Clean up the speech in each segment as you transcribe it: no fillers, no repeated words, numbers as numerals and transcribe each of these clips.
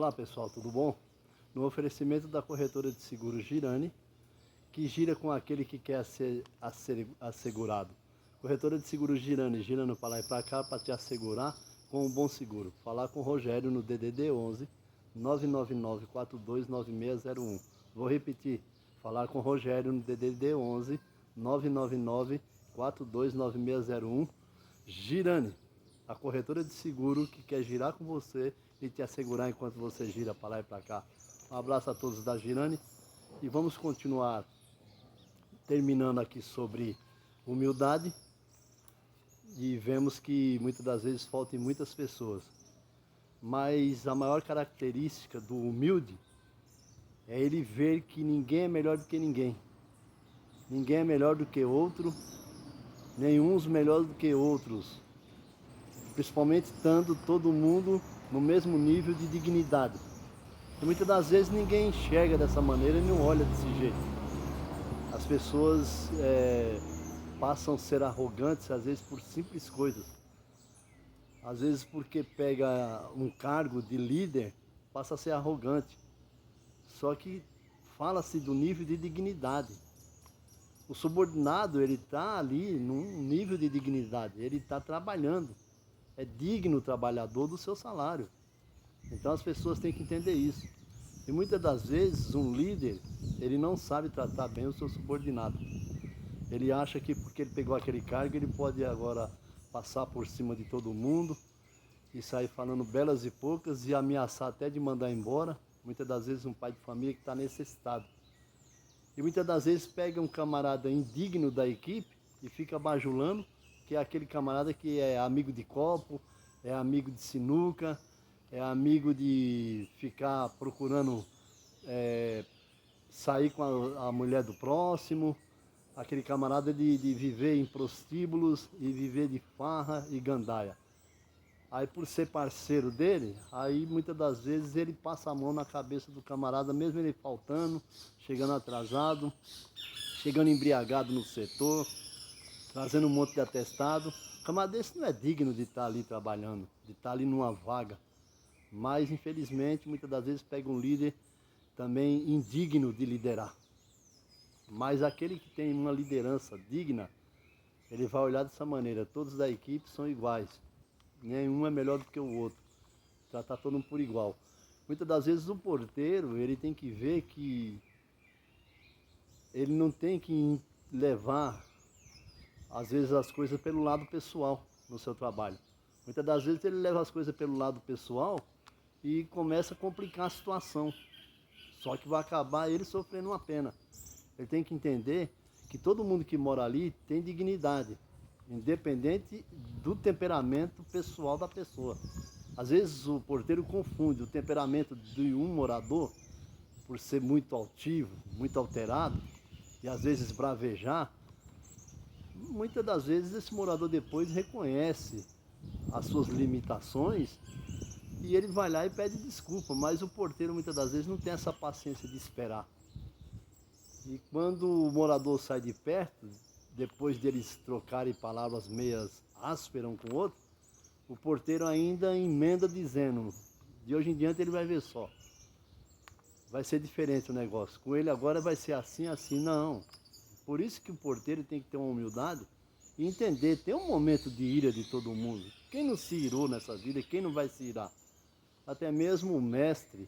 Olá pessoal, tudo bom? No oferecimento da corretora de seguros Girani, que gira com aquele que quer ser assegurado. Corretora de seguros Girani, girando para lá e para cá para te assegurar com um bom seguro. Falar com o Rogério no DDD 11 999429601. Vou repetir, falar com o Rogério no DDD 11 999429601. Girani, a corretora de seguro que quer girar com você e te assegurar enquanto você gira para lá e para cá. Um abraço a todos da Girani e vamos continuar terminando aqui sobre humildade. E vemos que muitas das vezes falta em muitas pessoas, mas a maior característica do humilde é ele ver que ninguém é melhor do que ninguém. Ninguém é melhor do que outro, nenhum melhor do que outros, principalmente estando todo mundo no mesmo nível de dignidade. E muitas das vezes ninguém enxerga dessa maneira e não olha desse jeito. As pessoas passam a ser arrogantes, às vezes por simples coisas. Às vezes porque pega um cargo de líder, passa a ser arrogante. Só que fala-se do nível de dignidade. O subordinado, ele está ali num nível de dignidade, ele está trabalhando. É digno o trabalhador do seu salário. Então as pessoas têm que entender isso. E muitas das vezes um líder, ele não sabe tratar bem o seu subordinado. Ele acha que porque ele pegou aquele cargo, ele pode agora passar por cima de todo mundo e sair falando belas e poucas e ameaçar até de mandar embora. Muitas das vezes um pai de família que está necessitado. E muitas das vezes pega um camarada indigno da equipe e fica bajulando, que é aquele camarada que é amigo de copo, é amigo de sinuca, é amigo de ficar procurando sair com a mulher do próximo, aquele camarada de viver em prostíbulos e viver de farra e gandaia. Aí por ser parceiro dele, aí muitas das vezes ele passa a mão na cabeça do camarada, mesmo ele faltando, chegando atrasado, chegando embriagado no setor, trazendo um monte de atestado. O camarada desse não é digno de estar ali trabalhando, de estar ali numa vaga. Mas infelizmente muitas das vezes pega um líder também indigno de liderar. Mas aquele que tem uma liderança digna, ele vai olhar dessa maneira, todos da equipe são iguais. Nenhum é melhor do que o outro. Tratar todo mundo por igual. Muitas das vezes o porteiro, ele tem que ver que ele não tem que levar, às vezes, as coisas pelo lado pessoal no seu trabalho. Muitas das vezes ele leva as coisas pelo lado pessoal e começa a complicar a situação. Só que vai acabar ele sofrendo uma pena. Ele tem que entender que todo mundo que mora ali tem dignidade, independente do temperamento pessoal da pessoa. Às vezes o porteiro confunde o temperamento de um morador por ser muito altivo, muito alterado e às vezes bravejar. Muitas das vezes esse morador depois reconhece as suas limitações e ele vai lá e pede desculpa, mas o porteiro muitas das vezes não tem essa paciência de esperar. E quando o morador sai de perto, depois deles trocarem palavras meias ásperas um com o outro, o porteiro ainda emenda dizendo, de hoje em diante ele vai ver só. Vai ser diferente o negócio. Com ele agora vai ser assim, assim. Não. Por isso que o porteiro tem que ter uma humildade e entender, tem um momento de ira de todo mundo. Quem não se irou nessa vida, quem não vai se irar? Até mesmo o mestre,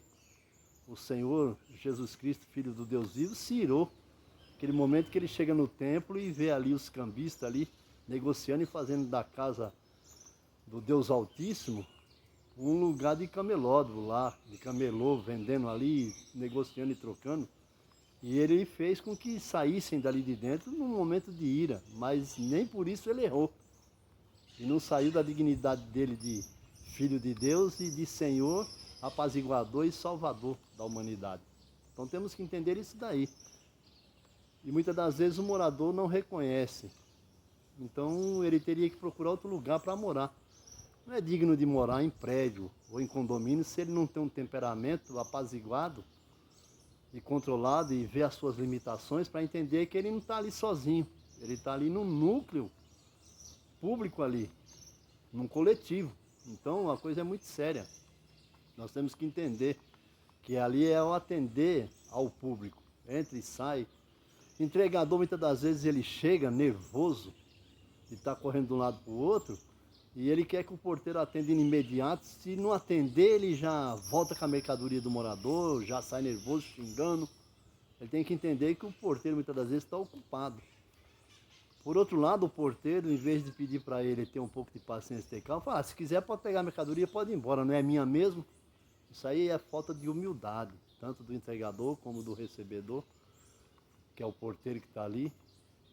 o Senhor Jesus Cristo, Filho do Deus vivo, se irou. Aquele momento que ele chega no templo e vê ali os cambistas ali, negociando e fazendo da casa do Deus Altíssimo um lugar de camelódromo lá, de camelô, vendendo ali, negociando e trocando. E ele fez com que saíssem dali de dentro num momento de ira, mas nem por isso ele errou. E não saiu da dignidade dele de Filho de Deus e de Senhor, apaziguador e salvador da humanidade. Então temos que entender isso daí. E muitas das vezes o morador não reconhece. Então ele teria que procurar outro lugar para morar. Não é digno de morar em prédio ou em condomínio se ele não tem um temperamento apaziguado e controlado e ver as suas limitações para entender que ele não está ali sozinho. Ele está ali num núcleo público ali, num coletivo. Então a coisa é muito séria. Nós temos que entender que ali é o atender ao público, entra e sai. Entregador, muitas das vezes, ele chega nervoso e está correndo de um lado para o outro, e ele quer que o porteiro atenda de imediato. Se não atender, ele já volta com a mercadoria do morador, já sai nervoso, xingando. Ele tem que entender que o porteiro, muitas das vezes, está ocupado. Por outro lado, o porteiro, em vez de pedir para ele ter um pouco de paciência e ter calma, fala, se quiser pode pegar a mercadoria, pode ir embora, não é minha mesmo. Isso aí é falta de humildade, tanto do entregador como do recebedor, que é o porteiro que está ali.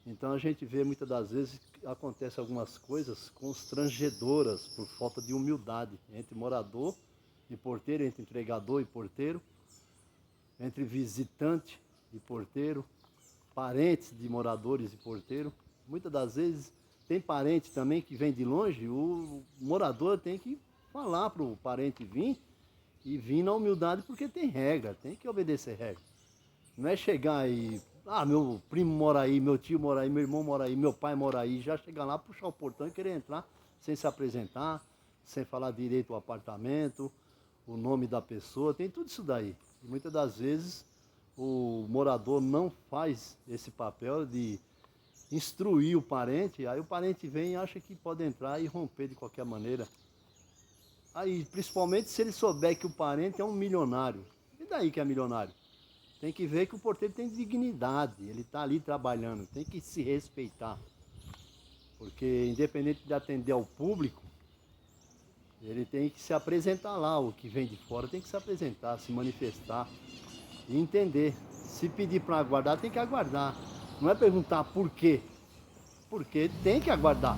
Então a gente vê muitas das vezes que acontecem algumas coisas constrangedoras por falta de humildade entre morador e porteiro, entre entregador e porteiro, entre visitante e porteiro, parentes de moradores e porteiro. Muitas das vezes tem parente também que vem de longe, o morador tem que falar para o parente vir e vir na humildade, porque tem regra, tem que obedecer regra. Não é chegar e, meu primo mora aí, meu tio mora aí, meu irmão mora aí, meu pai mora aí, já chegar lá, puxar o portão e querer entrar sem se apresentar, sem falar direito o apartamento, o nome da pessoa, tem tudo isso daí. E muitas das vezes o morador não faz esse papel de instruir o parente, aí o parente vem e acha que pode entrar e romper de qualquer maneira. Aí, principalmente se ele souber que o parente é um milionário. E daí que é milionário? Tem que ver que o porteiro tem dignidade, ele está ali trabalhando, tem que se respeitar. Porque independente de atender ao público, ele tem que se apresentar lá, o que vem de fora tem que se apresentar, se manifestar e entender. Se pedir para aguardar, tem que aguardar. Não é perguntar por quê, porque tem que aguardar.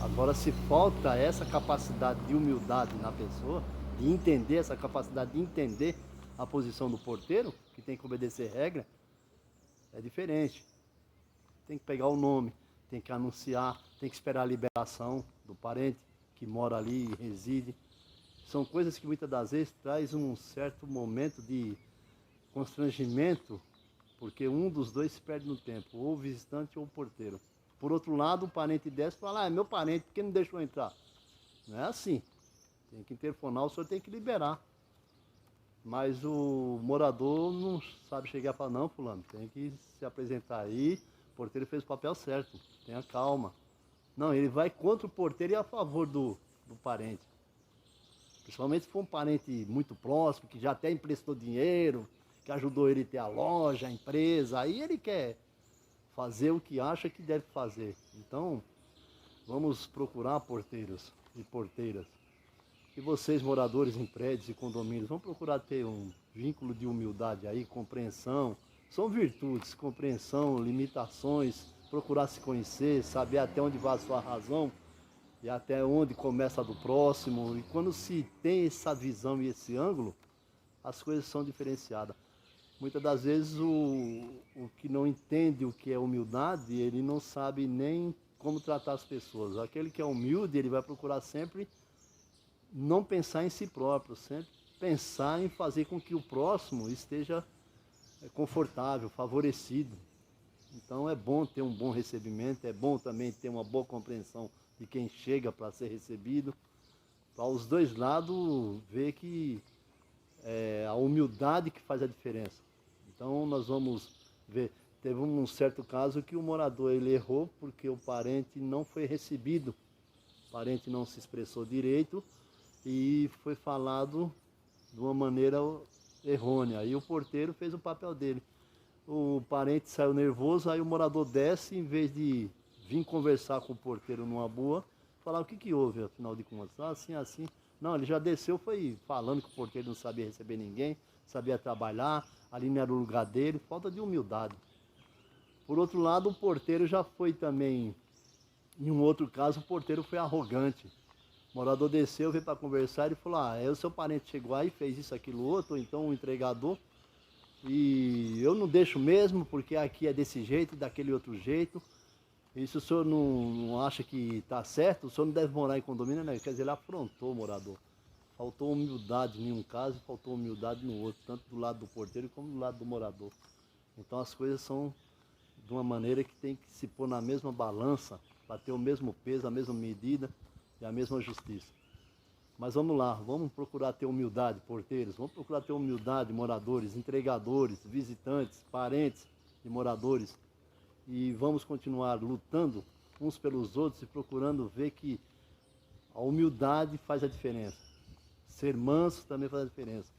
Agora, se falta essa capacidade de humildade na pessoa, de entender, essa capacidade de entender a posição do porteiro, que tem que obedecer regra, é diferente. Tem que pegar o nome, tem que anunciar, tem que esperar a liberação do parente que mora ali e reside. São coisas que muitas das vezes traz um certo momento de constrangimento, porque um dos dois se perde no tempo, ou o visitante ou o porteiro. Por outro lado, o parente desce e fala, é meu parente, por que não deixou entrar? Não é assim. Tem que interfonar, o senhor tem que liberar. Mas o morador não sabe chegar e falar, não, fulano, tem que se apresentar aí, o porteiro fez o papel certo, tenha calma. Não, ele vai contra o porteiro e a favor do parente. Principalmente se for um parente muito próximo, que já até emprestou dinheiro, que ajudou ele a ter a loja, a empresa, aí ele quer fazer o que acha que deve fazer. Então, vamos procurar porteiros e porteiras. E vocês, moradores em prédios e condomínios, vão procurar ter um vínculo de humildade aí, compreensão. São virtudes, compreensão, limitações, procurar se conhecer, saber até onde vai a sua razão e até onde começa a do próximo. E quando se tem essa visão e esse ângulo, as coisas são diferenciadas. Muitas das vezes o que não entende o que é humildade, ele não sabe nem como tratar as pessoas. Aquele que é humilde, ele vai procurar sempre não pensar em si próprio, sempre pensar em fazer com que o próximo esteja confortável, favorecido. Então é bom ter um bom recebimento, é bom também ter uma boa compreensão de quem chega para ser recebido, para os dois lados ver que é a humildade que faz a diferença. Então nós vamos ver, teve um certo caso que o morador ele errou porque o parente não foi recebido, o parente não se expressou direito e foi falado de uma maneira errônea. Aí o porteiro fez o papel dele. O parente saiu nervoso, aí o morador desce, em vez de vir conversar com o porteiro numa boa, falar o que houve, afinal de contas. Assim, assim. Não, ele já desceu, foi falando que o porteiro não sabia receber ninguém, sabia trabalhar, ali não era o lugar dele, falta de humildade. Por outro lado, o porteiro já foi também, em um outro caso, o porteiro foi arrogante. O morador desceu, veio para conversar e falou, o seu parente chegou aí, fez isso, aquilo, outro, ou então o entregador, e eu não deixo mesmo, porque aqui é desse jeito e daquele outro jeito. E se o senhor não acha que está certo, o senhor não deve morar em condomínio, né? Quer dizer, ele afrontou o morador. Faltou humildade em um caso e faltou humildade no outro, tanto do lado do porteiro como do lado do morador. Então as coisas são de uma maneira que tem que se pôr na mesma balança, para ter o mesmo peso, a mesma medida e a mesma justiça. Mas vamos lá, vamos procurar ter humildade, porteiros, vamos procurar ter humildade, moradores, entregadores, visitantes, parentes de moradores. E vamos continuar lutando uns pelos outros e procurando ver que a humildade faz a diferença. Ser manso também faz a diferença.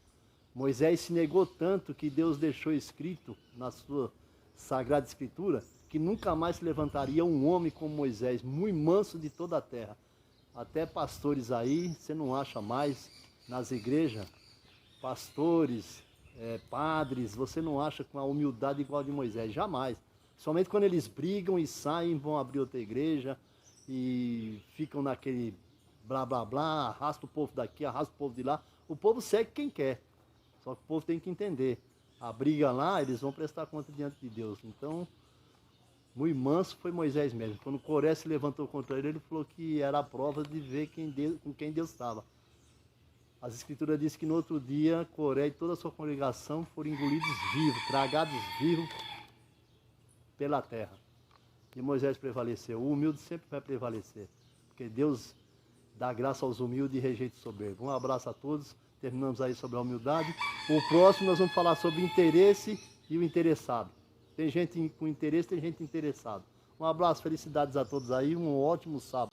Moisés se negou tanto que Deus deixou escrito na sua Sagrada Escritura que nunca mais se levantaria um homem como Moisés, muito manso de toda a terra. Até pastores aí, você não acha mais nas igrejas, pastores, padres, você não acha com a humildade igual a de Moisés, jamais. Somente quando eles brigam e saem, vão abrir outra igreja e ficam naquele blá blá blá, arrasta o povo daqui, arrasta o povo de lá. O povo segue quem quer, só que o povo tem que entender. A briga lá, eles vão prestar conta diante de Deus. Então, muito manso foi Moisés mesmo. Quando Coré se levantou contra ele, ele falou que era a prova de ver com quem Deus estava. As escrituras dizem que no outro dia, Coré e toda a sua congregação foram engolidos vivos, tragados vivos pela terra. E Moisés prevaleceu. O humilde sempre vai prevalecer, porque Deus dá graça aos humildes e rejeita os soberbos. Um abraço a todos. Terminamos aí sobre a humildade. O próximo nós vamos falar sobre o interesse e o interessado. Tem gente com interesse, tem gente interessada. Um abraço, felicidades a todos aí, um ótimo sábado.